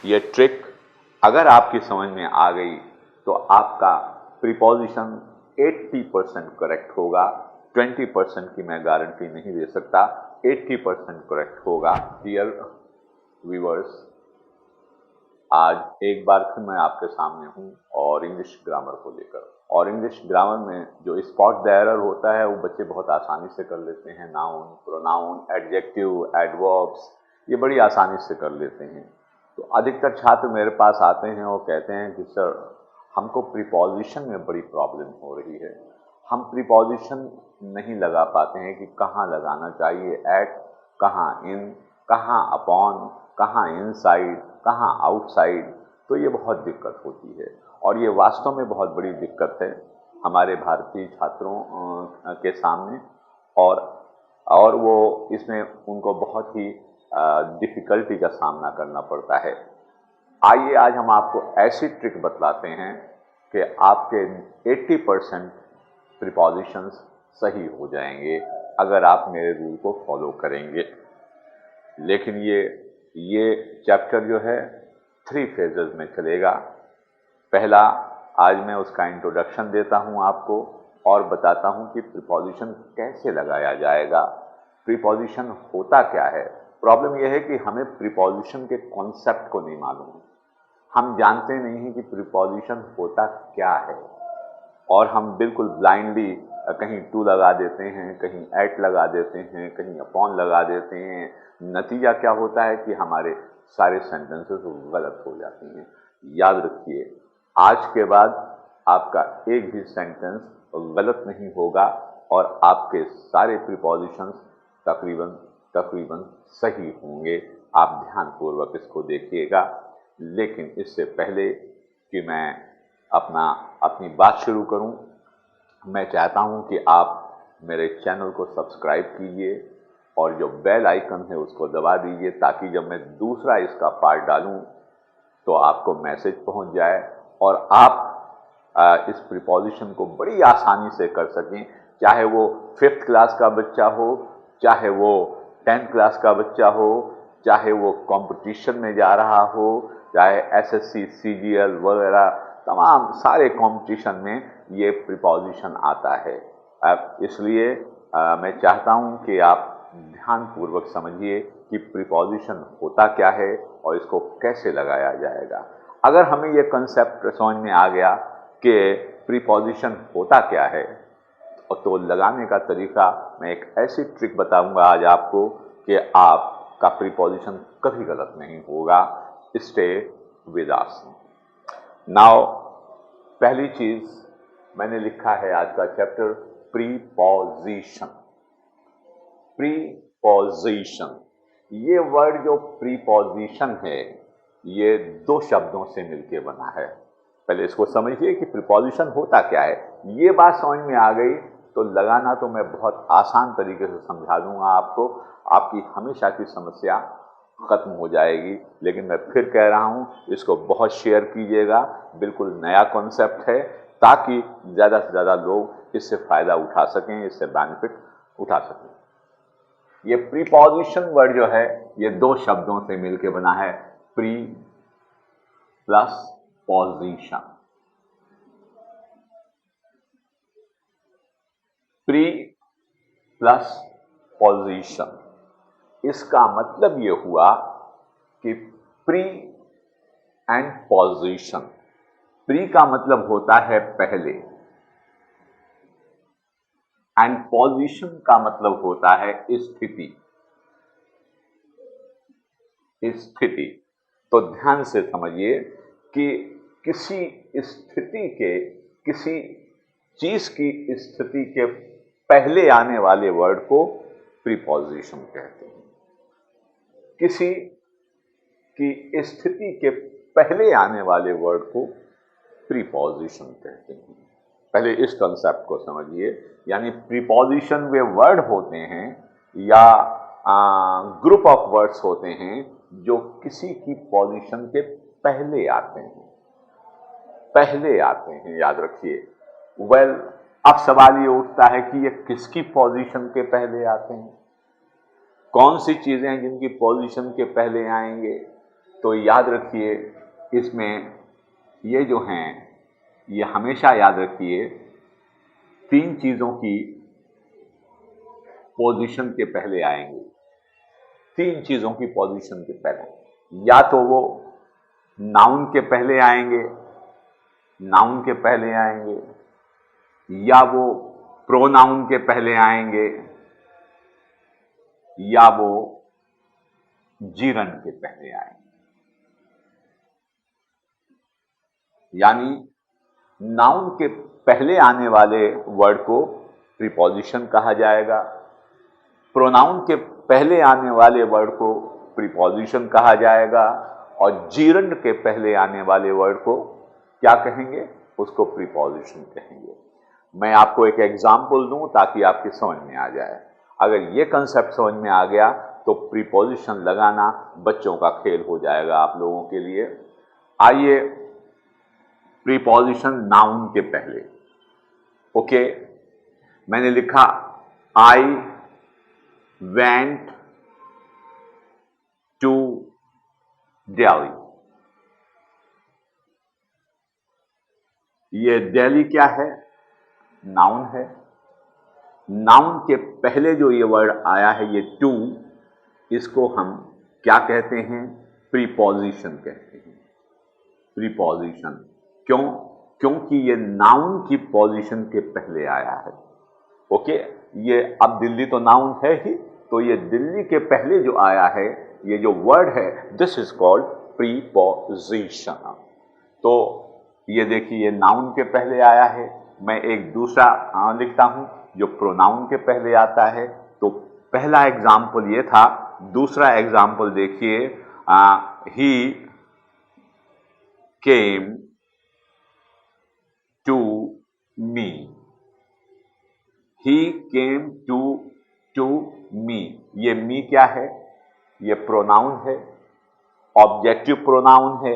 ये ट्रिक अगर आपकी समझ में आ गई तो आपका प्रीपोजिशन 80% करेक्ट होगा। 20% की मैं गारंटी नहीं दे सकता, 80% करेक्ट होगा। डियर व्यूअर्स, आज एक बार फिर मैं आपके सामने हूं और इंग्लिश ग्रामर को लेकर। और इंग्लिश ग्रामर में जो स्पॉट द एरर होता है वो बच्चे बहुत आसानी से कर लेते हैं। नाउन, प्रोनाउन, एडजेक्टिव, एडवर्ब्स, ये बड़ी आसानी से कर लेते हैं। तो अधिकतर छात्र मेरे पास आते हैं और कहते हैं कि सर हमको प्रीपोजिशन में बड़ी प्रॉब्लम हो रही है, हम प्रीपोजिशन नहीं लगा पाते हैं कि कहाँ लगाना चाहिए, एट, कहाँ इन, कहाँ अपॉन, कहाँ इनसाइड, कहाँ आउटसाइड। तो ये बहुत दिक्कत होती है और ये वास्तव में बहुत बड़ी दिक्कत है हमारे भारतीय छात्रों के सामने। और वो इसमें उनको बहुत ही डिफिकल्टी का सामना करना पड़ता है। आइए आज हम आपको ऐसी ट्रिक बतलाते हैं कि आपके 80% प्रीपोजिशंस सही हो जाएंगे अगर आप मेरे रूल को फॉलो करेंगे। लेकिन ये चैप्टर जो है 3 फेजेस में चलेगा। पहला, आज मैं उसका इंट्रोडक्शन देता हूं आपको और बताता हूं कि प्रीपोजिशन कैसे लगाया जाएगा, प्रीपोजिशन होता क्या है। प्रॉब्लम यह है कि हमें प्रीपोजिशन के कॉन्सेप्ट को नहीं मालूम, हम जानते नहीं हैं कि प्रीपोजिशन होता क्या है और हम बिल्कुल ब्लाइंडली कहीं टू लगा देते हैं, कहीं एट लगा देते हैं, कहीं अपॉन लगा देते हैं। नतीजा क्या होता है कि हमारे सारे सेंटेंसेस गलत हो जाते हैं। याद रखिए, आज के बाद आपका एक भी सेंटेंस गलत नहीं होगा और आपके सारे प्रीपोजिशंस तकरीबन सही होंगे। आप ध्यानपूर्वक इसको देखिएगा। लेकिन इससे पहले कि मैं अपनी बात शुरू करूं, मैं चाहता हूं कि आप मेरे चैनल को सब्सक्राइब कीजिए और जो बेल आइकन है उसको दबा दीजिए ताकि जब मैं दूसरा इसका पार्ट डालूं तो आपको मैसेज पहुंच जाए और आप इस प्रीपोजिशन को बड़ी आसानी से कर सकें। चाहे वो 5th क्लास का बच्चा हो, चाहे वो 10th क्लास का बच्चा हो, चाहे वो कंपटीशन में जा रहा हो, चाहे एसएससी, सीजीएल वगैरह तमाम सारे कंपटीशन में ये प्रीपोजिशन आता है। इसलिए मैं चाहता हूं कि आप ध्यानपूर्वक समझिए कि प्रीपोजिशन होता क्या है और इसको कैसे लगाया जाएगा। अगर हमें ये कंसेप्ट समझ में आ गया कि प्रीपोजिशन होता क्या है और तो लगाने का तरीका, मैं एक ऐसी ट्रिक बताऊंगा आज आपको कि आपका प्रीपोजिशन कभी गलत नहीं होगा। Stay with us. नाउ, पहली चीज मैंने लिखा है आज का चैप्टर प्रीपोजिशन। प्रीपोजिशन, ये वर्ड जो प्रीपोजिशन है ये 2 शब्दों से मिलकर बना है। पहले इसको समझिए कि प्रीपोजिशन होता क्या है। ये बात समझ में आ गई तो लगाना तो मैं बहुत आसान तरीके से समझा दूंगा आपको, आपकी हमेशा की समस्या खत्म हो जाएगी। लेकिन मैं फिर कह रहा हूं, इसको बहुत शेयर कीजिएगा, बिल्कुल नया कॉन्सेप्ट है ताकि ज़्यादा से ज़्यादा लोग इससे फ़ायदा उठा सकें, इससे बेनिफिट उठा सकें। ये प्रीपोजिशन वर्ड जो है ये 2 शब्दों से मिलकर बना है, pre plus position. Pre plus position, इसका मतलब ये हुआ कि प्री एंड पोजीशन। प्री का मतलब होता है पहले एंड पोजीशन का मतलब होता है स्थिति। स्थिति, तो ध्यान से समझिए कि किसी स्थिति के, किसी चीज की स्थिति के पहले आने वाले वर्ड को प्रीपोजिशन कहते हैं। किसी की स्थिति के पहले आने वाले वर्ड को प्रीपोजिशन कहते हैं। पहले इस कंसेप्ट को समझिए, यानी प्रीपोजिशन वे वर्ड होते हैं या ग्रुप ऑफ वर्ड्स होते हैं जो किसी की पोजीशन के पहले आते हैं। पहले आते हैं, याद रखिए। वेल, अब सवाल ये उठता है कि ये किसकी पोजीशन के पहले आते हैं, कौन सी चीजें हैं जिनकी पोजीशन के पहले आएंगे। तो याद रखिए इसमें ये जो हैं ये हमेशा याद रखिए 3 चीजों की पोजीशन के पहले आएंगे। 3 चीजों की पोजीशन के पहले, या तो वो नाउन के पहले आएंगे, नाउन के पहले आएंगे, या वो प्रोनाउन के पहले आएंगे, या वो जीरन के पहले आएंगे। यानी नाउन के पहले आने वाले वर्ड को प्रीपोजिशन कहा जाएगा, प्रोनाउन के पहले आने वाले वर्ड को प्रीपोजिशन कहा जाएगा, और जीरंड के पहले आने वाले वर्ड को क्या कहेंगे, उसको प्रीपोजिशन कहेंगे। मैं आपको एक एग्जाम्पल दूं ताकि आपके समझ में आ जाए। अगर ये कंसेप्ट समझ में आ गया तो प्रीपोजिशन लगाना बच्चों का खेल हो जाएगा आप लोगों के लिए। आइए, प्रीपोजिशन नाउन के पहले। ओके, मैंने लिखा आई वेंट टू दिल्ली। ये दिल्ली क्या है, नाउन है। नाउन के पहले जो ये वर्ड आया है ये टू, इसको हम क्या कहते हैं, प्रीपोजिशन कहते हैं। प्रीपोजिशन क्यों, क्योंकि ये नाउन की पोजीशन के पहले आया है। ओके, ये अब दिल्ली तो नाउन है ही, तो ये दिल्ली के पहले जो आया है ये जो वर्ड है, दिस इज कॉल्ड प्रीपोजिशन। तो ये देखिए ये नाउन के पहले आया है। मैं एक दूसरा लिखता हूं जो प्रोनाउन के पहले आता है। तो पहला एग्जाम्पल ये था, दूसरा एग्जाम्पल देखिए, ही came to me. He came to me. ये मी क्या है, ये प्रोनाउन है, ऑब्जेक्टिव प्रोनाउन है।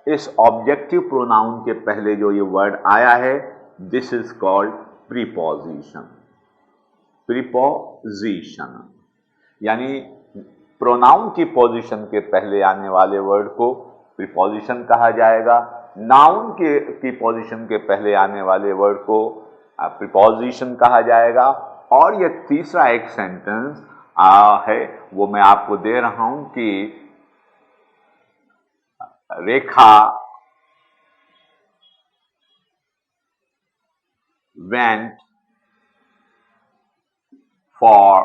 इस ऑब्जेक्टिव प्रोनाउन के पहले जो ये वर्ड आया है, this is called preposition. Preposition यानी प्रोनाउन की पोजीशन के पहले आने वाले वर्ड को प्रीपोजिशन कहा जाएगा, नाउन की पोजीशन के पहले आने वाले वर्ड को प्रीपोजिशन कहा जाएगा। और ये तीसरा एक सेंटेंस है वो मैं आपको दे रहा हूं कि रेखा went for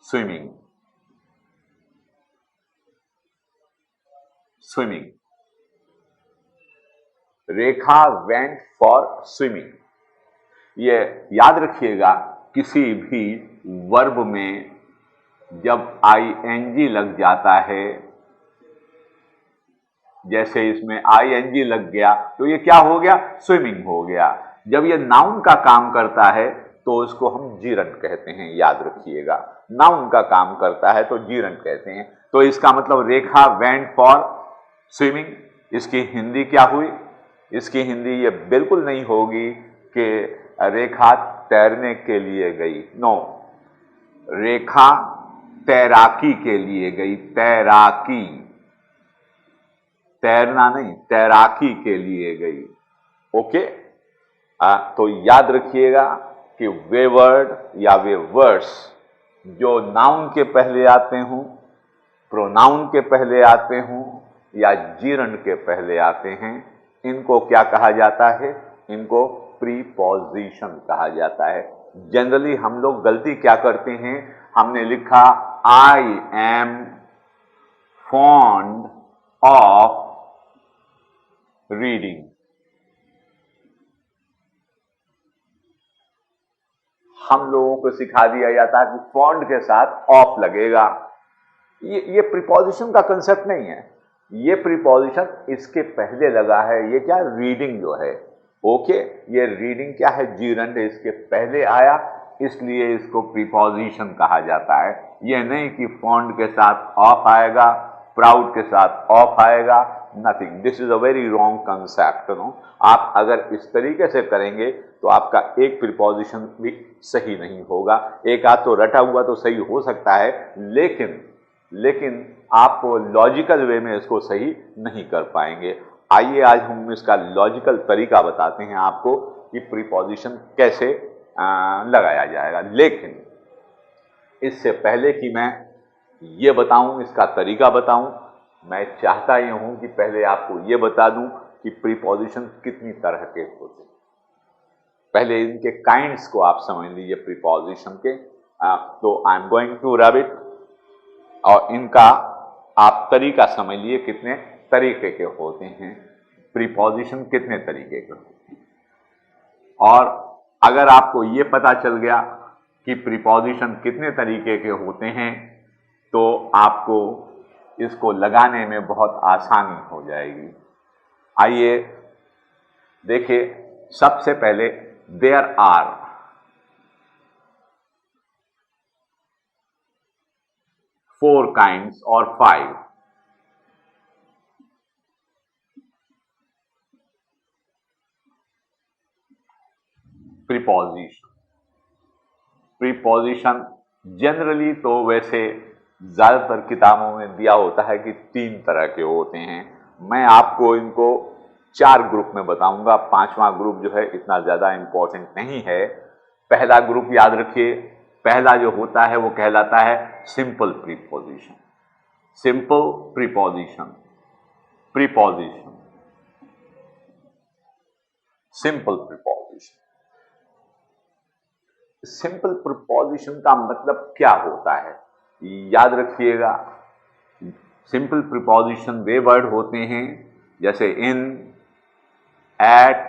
swimming. Swimming. Rekha went for swimming. ये याद रखिएगा, किसी भी वर्ब में जब ing लग जाता है, जैसे इसमें ing लग गया तो ये क्या हो गया, स्विमिंग हो गया। जब ये नाउन का काम करता है तो इसको हम जीरन कहते हैं, याद रखिएगा। नाउन का काम करता है तो जीरन कहते हैं। तो इसका मतलब रेखा वेंट फॉर स्विमिंग, इसकी हिंदी क्या हुई, इसकी हिंदी ये बिल्कुल नहीं होगी कि रेखा तैरने के लिए गई। नो, रेखा तैराकी के लिए गई। तैराकी, तैरना नहीं, तैराकी के लिए गई। ओके, तो याद रखिएगा कि वे वर्ड या वे वर्ड्स जो नाउन के पहले आते हों, प्रोनाउन के पहले आते हों या जीरंड के पहले आते हैं, इनको क्या कहा जाता है, इनको प्रीपोजिशन कहा जाता है। जनरली हम लोग गलती क्या करते हैं, हमने लिखा I am fond of reading. हम लोगों को सिखा दिया जाता है कि फॉन्ड के साथ ऑफ लगेगा। ये प्रीपोजिशन का कंसेप्ट नहीं है, ये प्रीपोजिशन इसके पहले लगा है। ये क्या, रीडिंग जो है। ओके, ये रीडिंग क्या है, जीरंड इसके पहले आया, इसलिए इसको प्रीपोजिशन कहा जाता है। ये नहीं कि फॉन्ड के साथ ऑफ आएगा, प्राउड के साथ ऑफ आएगा, nothing. This is a very wrong concept. No, आप अगर इस तरीके से करेंगे तो आपका एक प्रीपोजिशन भी सही नहीं होगा। एक आध तो रटा हुआ तो सही हो सकता है, लेकिन लेकिन आप लॉजिकल वे में इसको सही नहीं कर पाएंगे। आइए आज हम इसका लॉजिकल तरीका बताते हैं आपको कि प्रीपोजिशन कैसे लगाया जाएगा। लेकिन इससे पहले कि मैं ये बताऊं, इसका तरीका बताऊं, मैं चाहता ये हूं कि पहले आपको ये बता दूं कि प्रीपोजिशन कितनी तरह के होते हैं। पहले इनके काइंड्स को आप समझ लीजिए प्रीपोजिशन के। तो I am going to rub it, और इनका आप तरीका समझ लीजिए कितने तरीके के होते हैं, प्रीपोजिशन कितने तरीके के होते हैं। और अगर आपको ये पता चल गया कि प्रीपोजिशन कितने तरीके के होते हैं तो आपको इसको लगाने में बहुत आसानी हो जाएगी। आइए देखिए, सबसे पहले there are 4 kinds or 5 preposition. Preposition generally तो वैसे ज्यादातर किताबों में दिया होता है कि 3 तरह के होते हैं। मैं आपको इनको 4 ग्रुप में बताऊंगा। 5वां ग्रुप जो है इतना ज्यादा इंपॉर्टेंट नहीं है। पहला ग्रुप याद रखिए, पहला जो होता है वो कहलाता है simple preposition. Simple preposition, preposition, simple preposition. Simple preposition का मतलब क्या होता है याद रखिएगा। सिंपल प्रीपोजिशन वे वर्ड होते हैं जैसे इन, एट,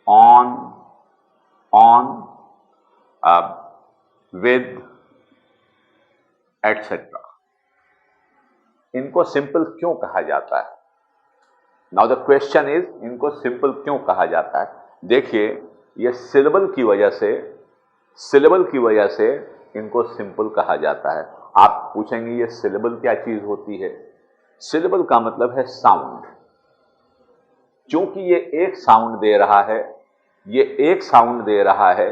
ऑन, विद, एटसेट्रा। इनको सिंपल क्यों कहा जाता है? नाउ द क्वेश्चन इज, इनको सिंपल क्यों कहा जाता है? देखिए, ये सिलेबल की वजह से इनको सिंपल कहा जाता है। आप पूछेंगे ये सिलेबल क्या चीज होती है? सिलेबल का मतलब है साउंड। क्योंकि ये एक साउंड दे रहा है, ये एक साउंड दे रहा है,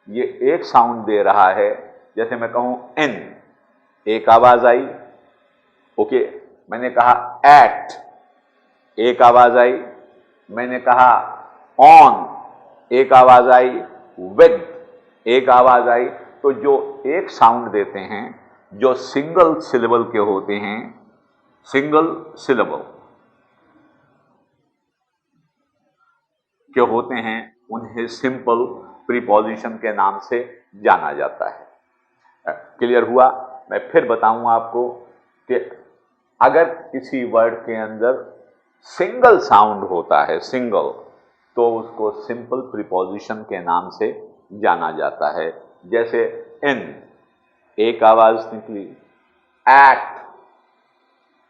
ये एक साउंड दे रहा है। जैसे मैं कहूं एन, एक आवाज आई, ओके। मैंने कहा एट, एक आवाज आई। मैंने कहा ऑन, एक आवाज आई। विद, एक आवाज आई। तो जो एक साउंड देते हैं, जो सिंगल सिलेबल के होते हैं, सिंगल सिलेबल के होते हैं, उन्हें सिंपल प्रीपोजिशन के नाम से जाना जाता है। क्लियर हुआ? मैं फिर बताऊंगा आपको कि अगर किसी वर्ड के अंदर सिंगल साउंड होता है, सिंगल, तो उसको सिंपल प्रीपोजिशन के नाम से जाना जाता है। जैसे इन, एक आवाज निकली। एट,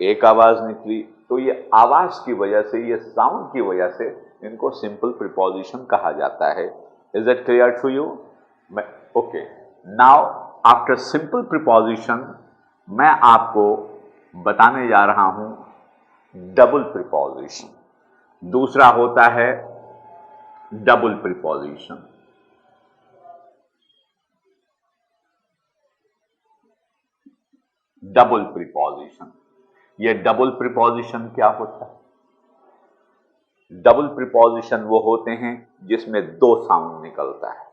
एक आवाज निकली। तो ये आवाज की वजह से, ये साउंड की वजह से इनको सिंपल प्रीपोजिशन कहा जाता है। Is it clear to you? Okay, now after simple preposition मैं आपको बताने जा रहा हूं डबल प्रीपोजिशन। दूसरा होता है डबल प्रीपोजिशन। डबल प्रीपोजिशन, ये डबल प्रीपोजिशन क्या होता है? डबल प्रीपोजिशन वो होते हैं जिसमें 2 साउंड निकलता है।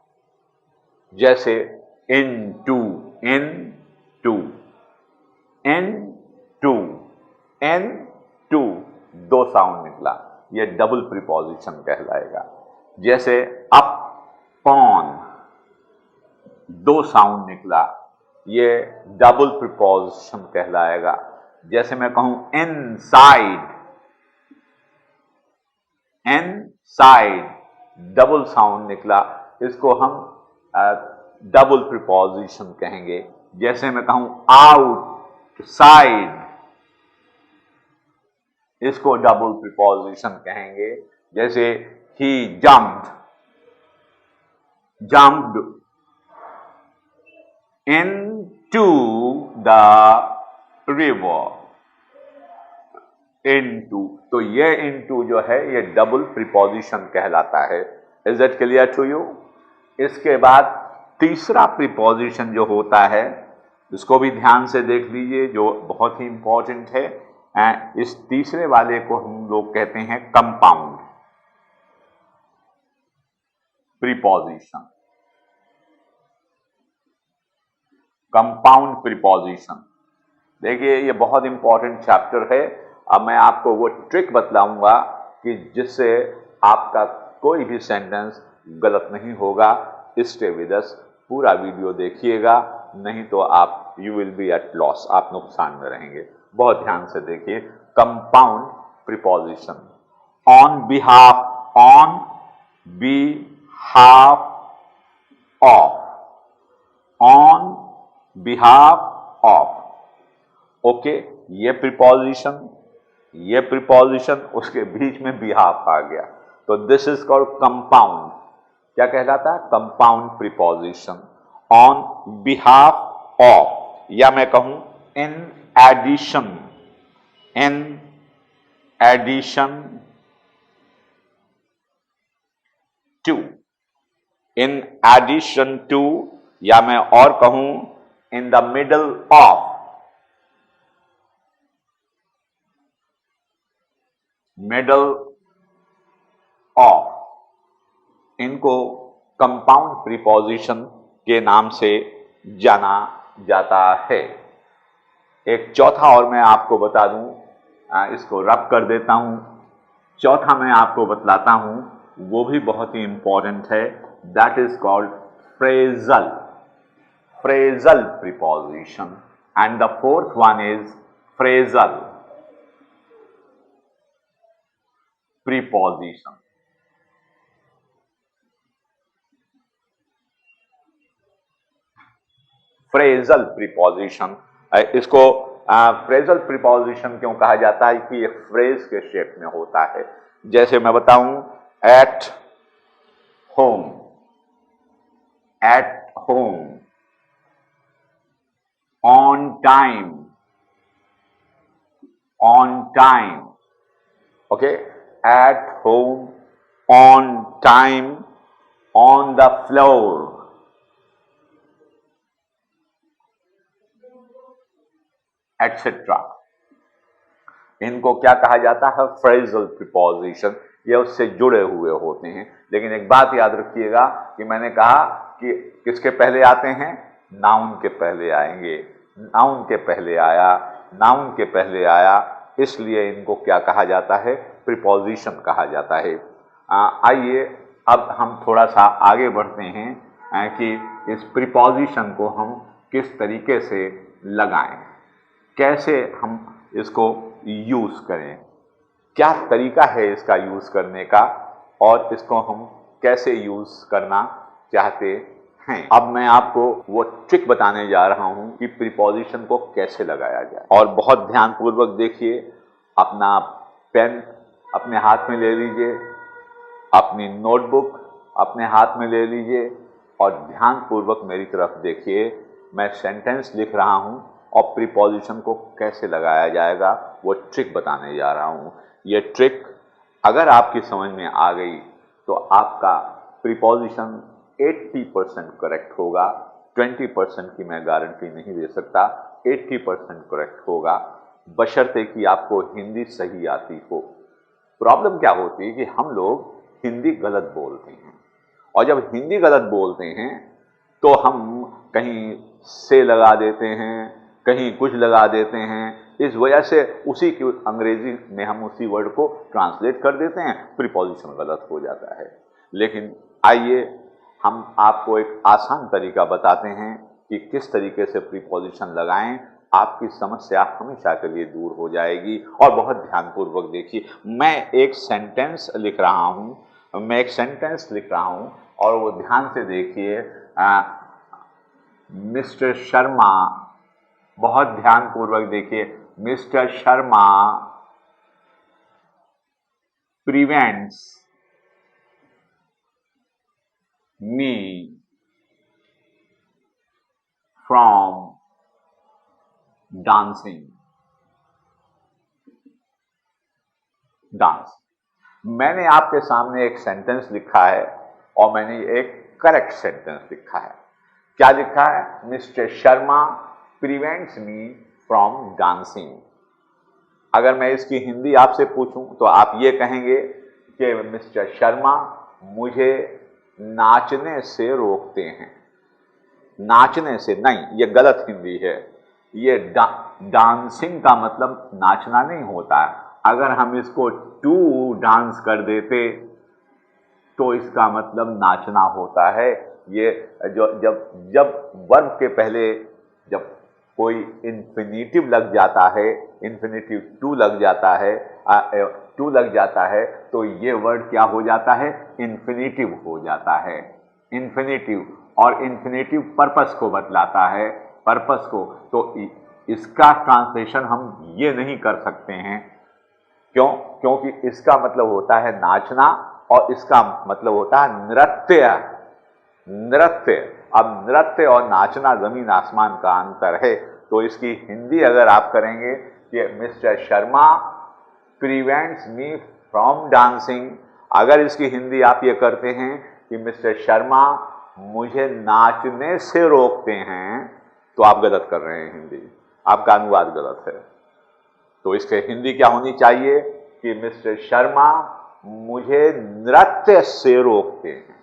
जैसे into, into, into, into, 2 sound निकला, ये डबल प्रीपोजिशन कहलाएगा। जैसे अप, पॉन, 2 साउंड निकला, ये डबल प्रीपोजिशन कहलाएगा। जैसे मैं कहूं इनसाइड, इनसाइड, डबल साउंड निकला, इसको हम डबल प्रीपोजिशन कहेंगे। जैसे मैं कहूं आउटसाइड, इसको डबल प्रीपोजिशन कहेंगे। जैसे he jumped, jumped into the river, into, तो ये into जो है ये डबल प्रीपोजिशन कहलाता है। Is it clear to you? इसके बाद तीसरा प्रीपोजिशन जो होता है इसको भी ध्यान से देख लीजिए, जो बहुत ही इंपॉर्टेंट है। इस तीसरे वाले को हम लोग कहते हैं कंपाउंड प्रीपोजिशन। कंपाउंड प्रीपोजिशन, देखिए ये बहुत इंपॉर्टेंट चैप्टर है। अब मैं आपको वो ट्रिक बतलाऊंगा कि जिससे आपका कोई भी सेंटेंस गलत नहीं होगा। स्टे विद अस, पूरा वीडियो देखिएगा, नहीं तो आप you will be at loss, आप नुकसान में रहेंगे। बहुत ध्यान से देखिए। Compound preposition, on behalf, on behalf of, on behalf of. Okay, ये प्रीपोजिशन, उसके बीच में बिहाफ आ गया, तो दिस इज कॉल्ड कंपाउंड। क्या कहलाता है? Compound preposition. On behalf of, या मैं कहूं in addition, in addition to, in addition to, या मैं और कहूं in the middle of, middle of, इनको कंपाउंड प्रीपोजिशन के नाम से जाना जाता है। एक चौथा और मैं आपको बता दूं, इसको रब कर देता हूं। चौथा मैं आपको बतलाता हूं, वो भी बहुत ही इंपॉर्टेंट है। That is called phrasal, phrasal preposition. And the fourth one is phrasal preposition. Phrasal preposition, इसको फ्रेजल प्रीपोजिशन क्यों कहा जाता है? कि ये फ्रेज के शेप में होता है। जैसे मैं बताऊं, at home, at home, on time, on time. Okay, at home, on time, on the floor, etcetera. इनको क्या कहा जाता है? Phrasal preposition. ये उससे जुड़े हुए होते हैं। लेकिन एक बात याद रखिएगा कि मैंने कहा कि किसके पहले आते हैं? नाउन के पहले आएंगे। नाउन के पहले आया, नाउन के पहले आया, इसलिए इनको क्या कहा जाता है? प्रीपोजिशन कहा जाता है। आइए अब हम थोड़ा सा आगे बढ़ते हैं कि इस प्रीपोजिशन को हम किस तरीके से लगाएं, कैसे हम इसको यूज करें, क्या तरीका है इसका यूज करने का, और इसको हम कैसे यूज करना चाहते हैं। अब मैं आपको वो ट्रिक बताने जा रहा हूं कि प्रीपोजिशन को कैसे लगाया जाए। और बहुत ध्यानपूर्वक देखिए, अपना पेन अपने हाथ में ले लीजिए, अपनी नोटबुक अपने हाथ में ले लीजिए और ध्यानपूर्वक मेरी तरफ देखिए। मैं सेंटेंस लिख रहा हूं और प्रीपोजिशन को कैसे लगाया जाएगा वो ट्रिक बताने जा रहा हूं। ये ट्रिक अगर आपकी समझ में आ गई तो आपका प्रीपोजिशन 80% करेक्ट होगा। 20% की मैं गारंटी नहीं दे सकता, 80% करेक्ट होगा, बशर्ते कि आपको हिंदी सही आती हो। प्रॉब्लम क्या होती है कि हम लोग हिंदी गलत बोलते हैं, और जब हिंदी गलत बोलते हैं तो हम कहीं से लगा देते हैं, कहीं कुछ लगा देते हैं। इस वजह से उसी की अंग्रेजी में हम उसी वर्ड को ट्रांसलेट कर देते हैं, प्रीपोजिशन गलत हो जाता है। लेकिन आइए हम आपको एक आसान तरीका बताते हैं कि किस तरीके से प्रीपोजिशन लगाएं। आपकी समस्या हमेशा के लिए दूर हो जाएगी। और बहुत ध्यानपूर्वक देखिए, मैं एक सेंटेंस लिख रहा हूं, और वो ध्यान से देखिए। मिस्टर शर्मा, बहुत ध्यानपूर्वक देखिए, mister Sharma prevents me from dancing, dance. मैंने आपके सामने एक सेंटेंस लिखा है और मैंने एक करेक्ट सेंटेंस लिखा है। क्या लिखा है? Mister Sharma prevents me from dancing. अगर मैं इसकी हिंदी आपसे पूछूं तो आप ये कहेंगे कि मिस्टर शर्मा मुझे नाचने से रोकते हैं। नाचने से नहीं, ये गलत हिंदी है। ये डांसिंग का मतलब नाचना नहीं होता है। अगर हम इसको टू डांस कर देते तो इसका मतलब नाचना होता है। ये जो जब जब वर्ब के पहले जब कोई इन्फिनिटिव लग जाता है, इन्फिनिटिव टू लग जाता है, टू लग जाता है, तो ये वर्ड क्या हो जाता है? इन्फिनिटिव हो जाता है। इन्फिनिटिव, और इन्फिनिटिव पर्पस को बतलाता है, पर्पस को। तो इसका ट्रांसलेशन हम ये नहीं कर सकते हैं। क्यों? क्योंकि इसका मतलब होता है नाचना और इसका मतलब होता है नृत्य। नृत्य, अब नृत्य और नाचना जमीन आसमान का अंतर है। तो इसकी हिंदी अगर आप करेंगे कि mister Sharma prevents me from dancing, अगर इसकी हिंदी आप ये करते हैं कि मिस्टर शर्मा मुझे नाचने से रोकते हैं, तो आप गलत कर रहे हैं हिंदी, आपका अनुवाद गलत है। तो इसके हिंदी क्या होनी चाहिए कि मिस्टर शर्मा मुझे नृत्य से रोकते हैं,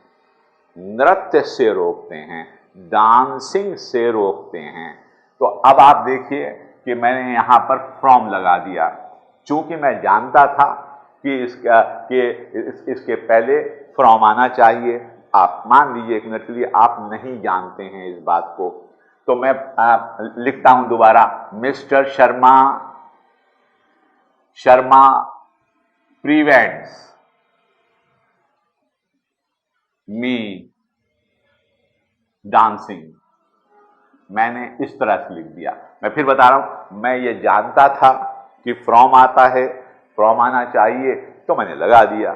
नृत्य से रोकते हैं, डांसिंग से रोकते हैं। तो अब आप देखिए कि मैंने यहां पर फ्रॉम लगा दिया, चूंकि मैं जानता था कि इसके पहले फ्रॉम आना चाहिए। आप मान लीजिए एक मिनट के लिए आप नहीं जानते हैं इस बात को, तो मैं लिखता हूं दोबारा, मिस्टर शर्मा प्रिवेंट्स मी डांसिंग। मैंने इस तरह से लिख दिया। मैं फिर बता रहा हूं, मैं ये जानता था कि फ्रॉम आता है, फ्रॉम आना चाहिए, तो मैंने लगा दिया।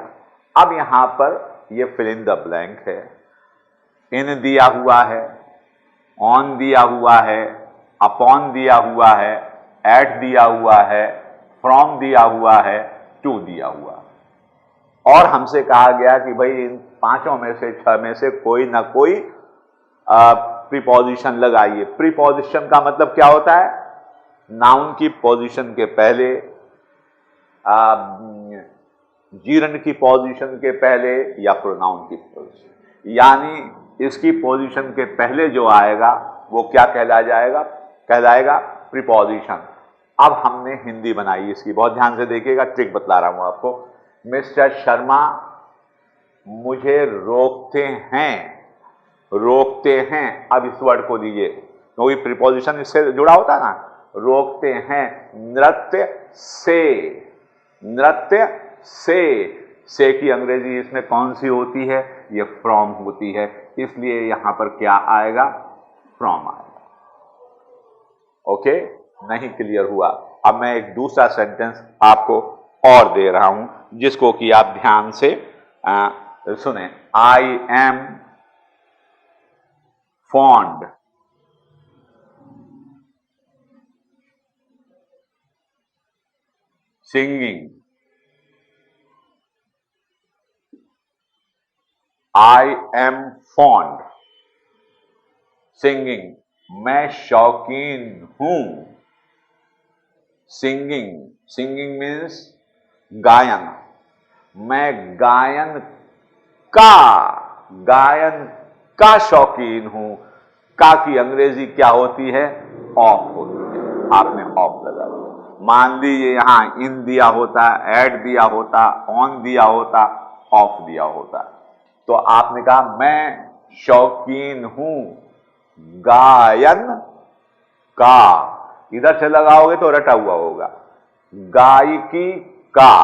अब यहां पर ये फिल इन द ब्लैंक है। इन दिया हुआ है, ऑन दिया हुआ है, अपॉन दिया हुआ है, एट दिया हुआ है, फ्रॉम दिया हुआ है, टू दिया हुआ। और हमसे कहा गया कि भाई इन पांचों में से, छह में से कोई ना कोई प्रीपोजिशन लगाइए। प्रीपोजिशन का मतलब क्या होता है? नाउन की पोजीशन के पहले, जीरन की पोजीशन के पहले, या प्रोनाउन की पोजीशन, यानी इसकी पोजीशन के पहले जो आएगा वो क्या कहलाएगा प्रीपोजिशन। अब हमने हिंदी बनाई इसकी, बहुत ध्यान से देखिएगा, ट्रिक बतला रहा हूं आपको। मिस्टर शर्मा मुझे रोकते हैं। अब इस वर्ड को लीजिए, क्योंकि प्रीपोजिशन इससे जुड़ा होता है ना। रोकते हैं नृत्य से की अंग्रेजी इसमें कौन सी होती है? ये फ्रॉम होती है, इसलिए यहां पर क्या आएगा? फ्रॉम आएगा। ओके, नहीं क्लियर हुआ? अब मैं एक दूसरा सेंटेंस आपको और दे रहा हूं, जिसको कि आप ध्यान से सुने। I am fond singing, I am fond singing, मैं शौकीन हूं। सिंगिंग मीन्स गायन। मैं गायन का शौकीन हूं। का की अंग्रेजी क्या होती है? ऑफ होती है। आपने ऑफ लगा दिया। मान लीजिए यहां इन दिया होता, एड दिया होता, ऑन दिया होता, ऑफ दिया होता, तो आपने कहा मैं शौकीन हूं गायन का। इधर से लगाओगे तो रटा हुआ होगा। गायकी का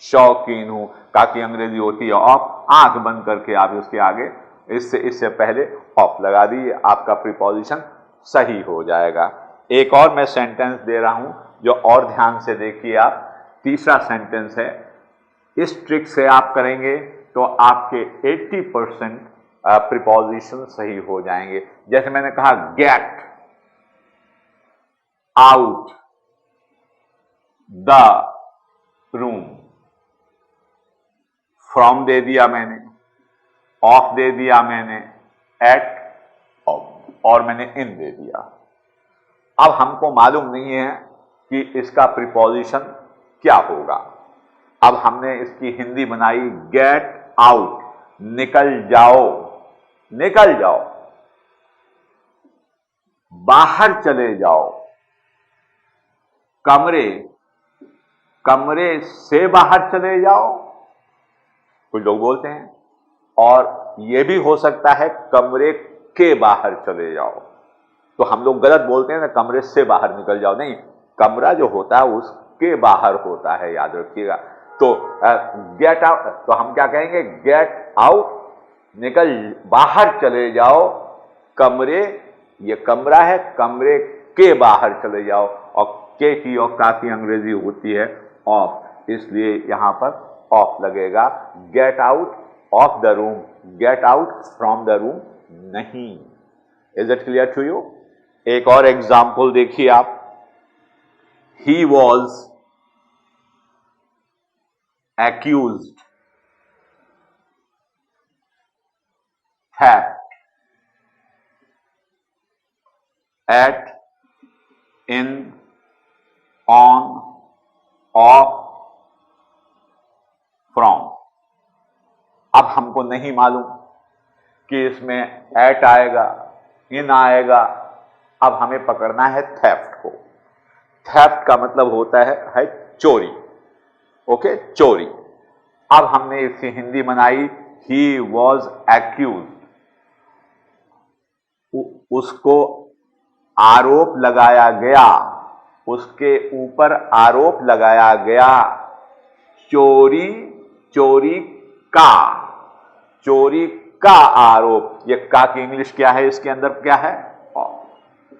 शौकीन हूं। का की अंग्रेजी होती है ऑफ। आंख बंद करके आप उसके आगे इससे पहले ऑफ लगा दीजिए, आपका प्रीपोजिशन सही हो जाएगा। एक और मैं सेंटेंस दे रहा हूं, जो और ध्यान से देखिए आप। तीसरा सेंटेंस है। इस ट्रिक से आप करेंगे तो आपके 80% प्रीपोजिशन सही हो जाएंगे। जैसे मैंने कहा get out the room, from दे दिया मैंने, ऑफ दे दिया मैंने, एट और मैंने इन दे दिया। अब हमको मालूम नहीं है कि इसका प्रीपोजिशन क्या होगा। अब हमने इसकी हिंदी बनाई गेट आउट, निकल जाओ, निकल जाओ, बाहर चले जाओ, कमरे, कमरे से बाहर चले जाओ, कुछ लोग बोलते हैं, और यह भी हो सकता है कमरे के बाहर चले जाओ। तो हम लोग गलत बोलते हैं ना, कमरे से बाहर निकल जाओ, नहीं, कमरा जो होता है उसके बाहर होता है, याद रखिएगा। तो गेट आउट, तो हम क्या कहेंगे, गेट आउट, निकल, बाहर चले जाओ, कमरे, ये कमरा है, कमरे के बाहर चले जाओ, और के की और का की अंग्रेजी होती है ऑफ, इसलिए यहां पर ऑफ लगेगा। Get out of the room, get out from the room नहीं। Is it clear to you? एक और एग्जाम्पल देखिए आप, he was accused theft at, in, on, of, from। अब हमको नहीं मालूम कि इसमें एट आएगा, इन आएगा, अब हमें पकड़ना है थेफ्ट को। थेफ्ट का मतलब होता है चोरी, ओके, चोरी। अब हमने इसकी हिंदी बनाई ही वॉज एक्यूज, उसको आरोप लगाया गया, उसके ऊपर आरोप लगाया गया, चोरी, चोरी का, चोरी का आरोप। ये का की इंग्लिश क्या है, इसके अंदर क्या है, ऑफ,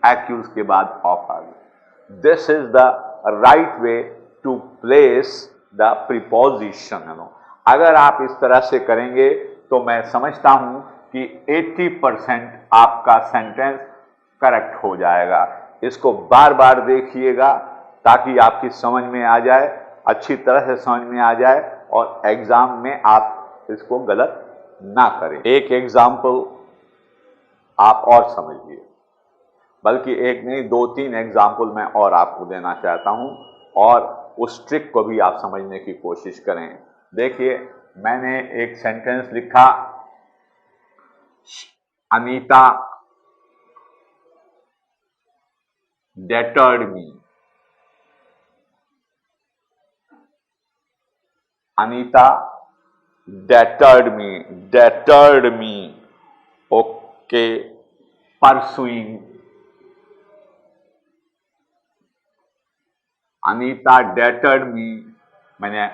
एक्यूज के बाद ऑफ आ गया। This is the right way to place the preposition. अगर आप इस तरह से करेंगे तो मैं समझता हूं कि 80% आपका सेंटेंस करेक्ट हो जाएगा। इसको बार बार देखिएगा ताकि आपकी समझ में आ जाए, अच्छी तरह से समझ में आ जाए, और एग्जाम में आप इसको गलत ना करें। एक एग्जाम्पल आप और समझिए, बल्कि एक नहीं, 2-3 एग्जाम्पल मैं और आपको देना चाहता हूं, और उस ट्रिक को भी आप समझने की कोशिश करें। देखिए, मैंने एक सेंटेंस लिखा, अनीता डेटर्ड मी, अनीता डेटर्ड मी, डेटर्ड मी, ओके, परसुइंग, अनीता डेटर्ड मी, मैंने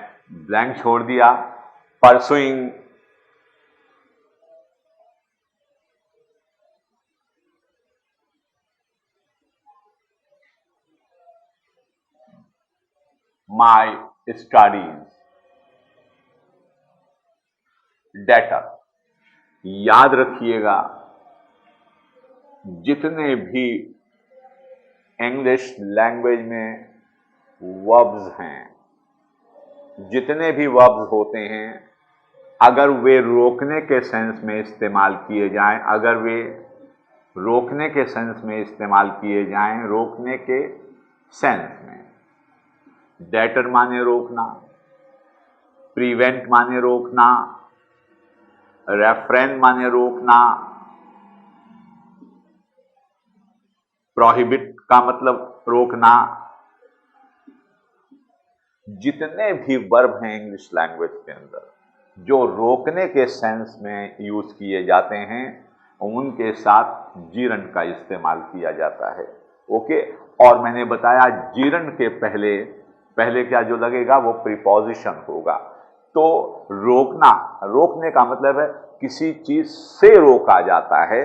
ब्लैंक छोड़ दिया, परसुइंग, माई स्टडीज, डेटर। याद रखिएगा, जितने भी इंग्लिश लैंग्वेज में वर्ब्स हैं, जितने भी वर्ब्स होते हैं, अगर वे रोकने के सेंस में इस्तेमाल किए जाएं, अगर वे रोकने के सेंस में इस्तेमाल किए जाएं, रोकने के सेंस में, डेटर माने रोकना, प्रिवेंट माने रोकना, रेफ्रेन माने रोकना, प्रोहिबिट का मतलब रोकना, जितने भी वर्ब हैं इंग्लिश लैंग्वेज के अंदर जो रोकने के सेंस में यूज किए जाते हैं, उनके साथ जीरन का इस्तेमाल किया जाता है, ओके। और मैंने बताया जीरन के पहले पहले क्या जो लगेगा वो प्रीपोजिशन होगा। तो रोकना, रोकने का मतलब है किसी चीज से रोका जाता है,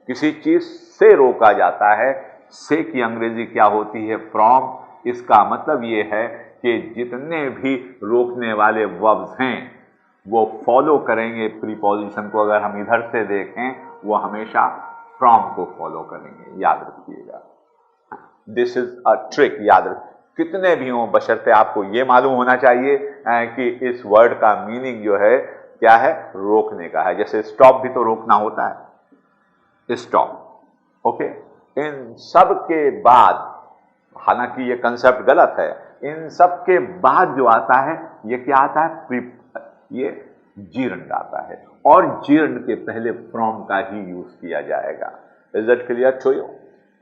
किसी चीज से रोका जाता है। से की अंग्रेजी क्या होती है, फ्रॉम। इसका मतलब ये है कि जितने भी रोकने वाले वर्ब्स हैं वो फॉलो करेंगे प्रीपोजिशन को। अगर हम इधर से देखें वो हमेशा फ्रॉम को फॉलो करेंगे, याद रखिएगा। दिस इज अ ट्रिक, याद रखिए। कितने भी हों, बशर्ते आपको ये मालूम होना चाहिए कि इस वर्ड का मीनिंग जो है क्या है, रोकने का है। जैसे स्टॉप भी तो रोकना होता है, स्टॉप, ओके। इन सब के बाद, हालांकि ये कंसेप्ट गलत है, इन सब के बाद जो आता है ये क्या आता है? ये जीर्ण आता है, और जीर्ण के पहले फ्रॉम का ही यूज किया जाएगा। Is that clear to you?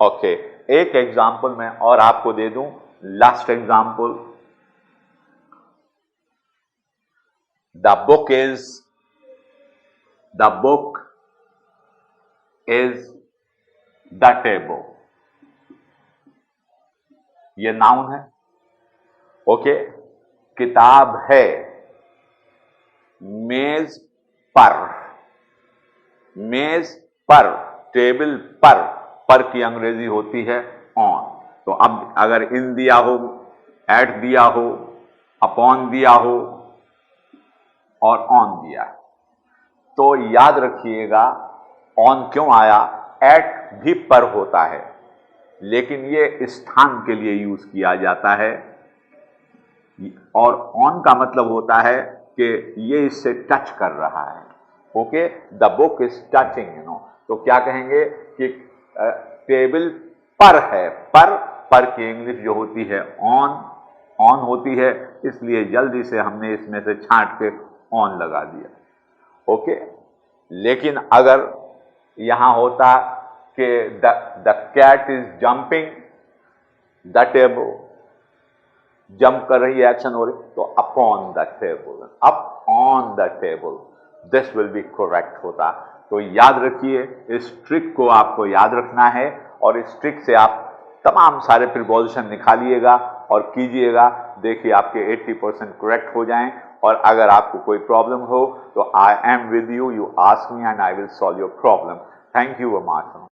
Okay, एक एग्जांपल मैं और आपको दे दूं, last example. The book is the table. ये नाउन है। ओके, किताब है मेज पर, मेज पर, टेबल पर की अंग्रेजी होती है ऑन। तो अब अगर इन दिया हो, एट दिया हो, अपॉन दिया हो और ऑन दिया, तो याद रखिएगा ऑन क्यों आया? एट भी पर होता है, लेकिन ये स्थान के लिए यूज किया जाता है, और ऑन का मतलब होता है कि ये इससे टच कर रहा है। Okay, the book is touching, you know. तो क्या कहेंगे कि टेबल पर है, पर की इंग्लिश जो होती है ऑन होती है, इसलिए जल्दी से हमने इसमें से छांट के ऑन लगा दिया। ओके, लेकिन अगर यहां होता कि the cat is jumping the table, jump कर रही है, एक्शन हो रही, तो upon the table, up on the table, this will be correct होता। तो याद रखिए, इस ट्रिक को आपको याद रखना है, और इस ट्रिक से आप तमाम सारे प्रीपोजिशन निकालिएगा और कीजिएगा। देखिए आपके 80% करेक्ट हो जाएं। और अगर आपको कोई प्रॉब्लम हो तो I am with you, you ask me and I will solve your problem. Thank you very much.